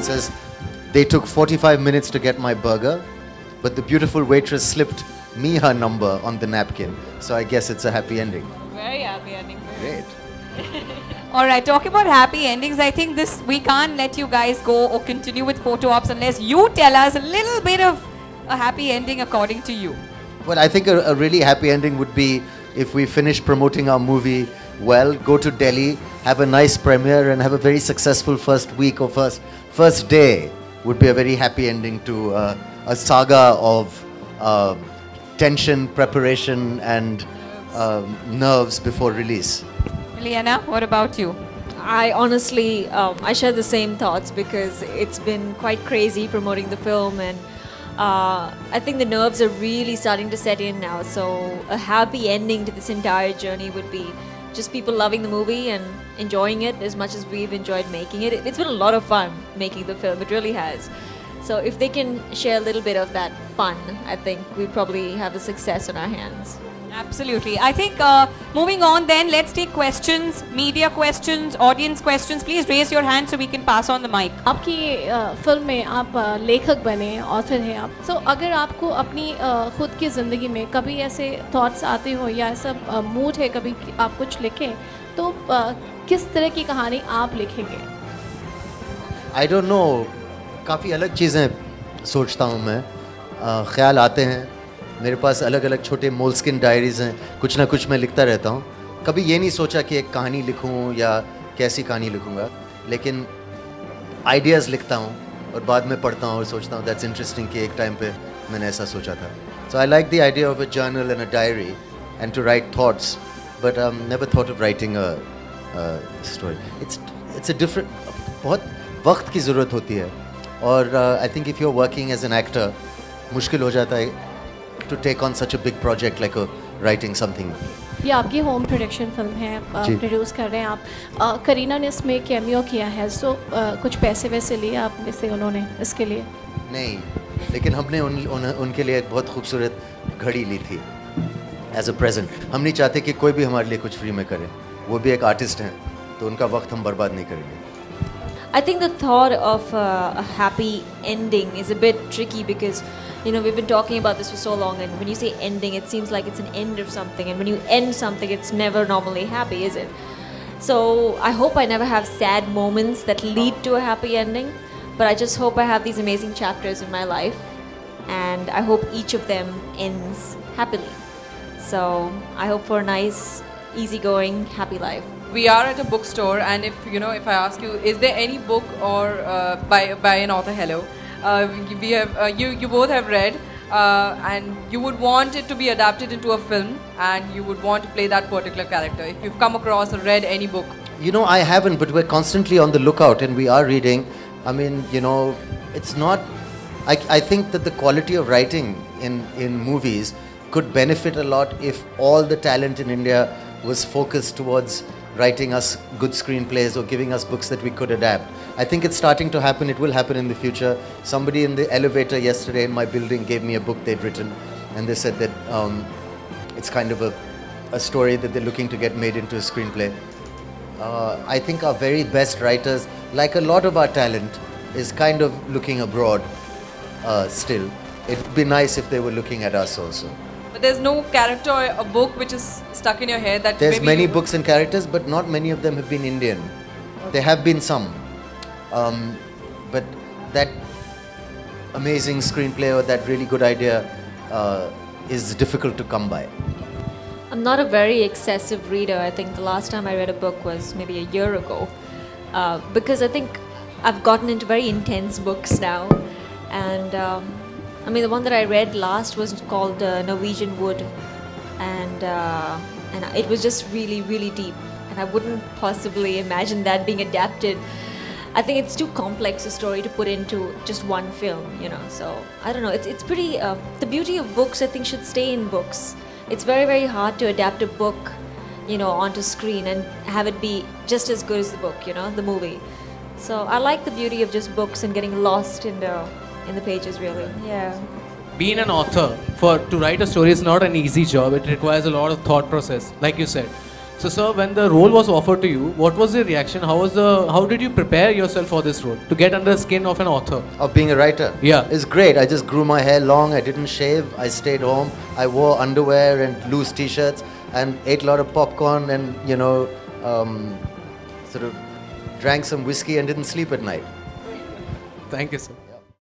says, they took 45 minutes to get my burger, but the beautiful waitress slipped me her number on the napkin. So I guess it's a happy ending. Very happy ending. Great. All right, talking about happy endings, I think we can't let you guys go or continue with photo ops unless you tell us a little bit of a happy ending according to you. Well, I think a really happy ending would be if we finish promoting our movie well, go to Delhi, have a nice premiere and have a very successful first week or first day would be a very happy ending to a saga of tension, preparation and nerves before release. Liana, what about you? I honestly, I share the same thoughts because it's been quite crazy promoting the film, and I think the nerves are really starting to set in now. So a happy ending to this entire journey would be just people loving the movie and enjoying it as much as we've enjoyed making it. It's been a lot of fun making the film, it really has. So if they can share a little bit of that fun, I think we probably have a success on our hands. Absolutely. I think moving on then, let's take questions, media questions, audience questions. Please raise your hand so we can pass on the mic. आपकी film में आप लेखक बने, author हैं आप. So अगर आपको अपनी खुद की ज़िंदगी में कभी ऐसे थॉट्स आते हो या ऐसा मूड है कभी आप कुछ लिखें, तो किस तरह की कहानी आप लिखेंगे? I don't know. काफ़ी अलग चीज़ें सोचता हूँ मैं. ख्याल आते हैं. मेरे पास अलग अलग छोटे मोल्सकिन डायरीज़ हैं, कुछ ना कुछ मैं लिखता रहता हूँ. कभी ये नहीं सोचा कि एक कहानी लिखूँ या कैसी कहानी लिखूँगा, लेकिन आइडियाज़ लिखता हूँ और बाद में पढ़ता हूँ और सोचता हूँ दैट्स इंटरेस्टिंग कि एक टाइम पे मैंने ऐसा सोचा था. So I like the idea of a journal and a diary and to write thoughts, but I never thought of writing a story. It's a different, बहुत वक्त की ज़रूरत होती है और I think if you are working as an actor मुश्किल हो जाता है to take on such a big project like writing something. ये आपकी होम प्रोडक्शन फिल्म है, प्रोड्यूस कर रहे हैं आप. करीना ने इसमें कैमियो किया है, सो कुछ पैसे वैसे लिए आपने से उन्होंने इसके लिए? नहीं, लेकिन हमने उनके लिए एक बहुत खूबसूरत घड़ी ली थी एज अ प्रेजेंट. हम नहीं चाहते कि कोई भी हमारे लिए कुछ फ्री में करे. वो भी एक आर्टिस्ट हैं, तो उनका वक्त हम बर्बाद नहीं करेंगे. I think the thought of a happy ending is a bit tricky because, you know, we've been talking about this for so long, and when you say ending, it seems like it's an end of something, and when you end something, it's never normally happy, is it? So I hope I never have sad moments that lead to a happy ending, but I just hope I have these amazing chapters in my life, and I hope each of them ends happily. So I hope for a nice, easygoing, happy life. We are at a bookstore, and if I ask you, is there any book or by an author? Hello, we have you both have read, and you would want it to be adapted into a film, and you would want to play that particular character. If you've come across or read any book, I haven't, but we're constantly on the lookout, and we are reading. I mean, it's not. I think that the quality of writing in movies could benefit a lot if all the talent in India was focused towards writing us good screenplays or giving us books that we could adapt. I think it's starting to happen. It will happen in the future. Somebody in the elevator yesterday in my building gave me a book they'd written, and they said that it's kind of a story that they're looking to get made into a screenplay. I think our very best writers, like a lot of our talent, is kind of looking abroad still. It'd be nice if they were looking at us also. but there's no character or a book which is stuck in your head that there's maybe many books and characters, but not many of them have been Indian. Okay. There have been some, but that amazing screenplay or that really good idea is difficult to come by. I'm not a very excessive reader. I think the last time I read a book was maybe a year ago, because I think I've gotten into very intense books now, and I mean the one that I read last was called Norwegian Wood, and it was just really, really deep, and I wouldn't possibly imagine that being adapted. I think it's too complex a story to put into just one film, so I don't know. It's pretty, the beauty of books I think should stay in books. It's very, very hard to adapt a book, onto screen and have it be just as good as the book, the movie. So I like the beauty of just books and getting lost in the pages, really. Yeah. Being an author, to write a story is not an easy job. It requires a lot of thought process, like you said. So, sir, when the role was offered to you, what was the reaction? How did you prepare yourself for this role to get under the skin of an author? Of being a writer? Yeah. It's great. I just grew my hair long. I didn't shave. I stayed home. I wore underwear and loose t-shirts and ate a lot of popcorn and, you know, sort of drank some whiskey and didn't sleep at night. Thank you, sir.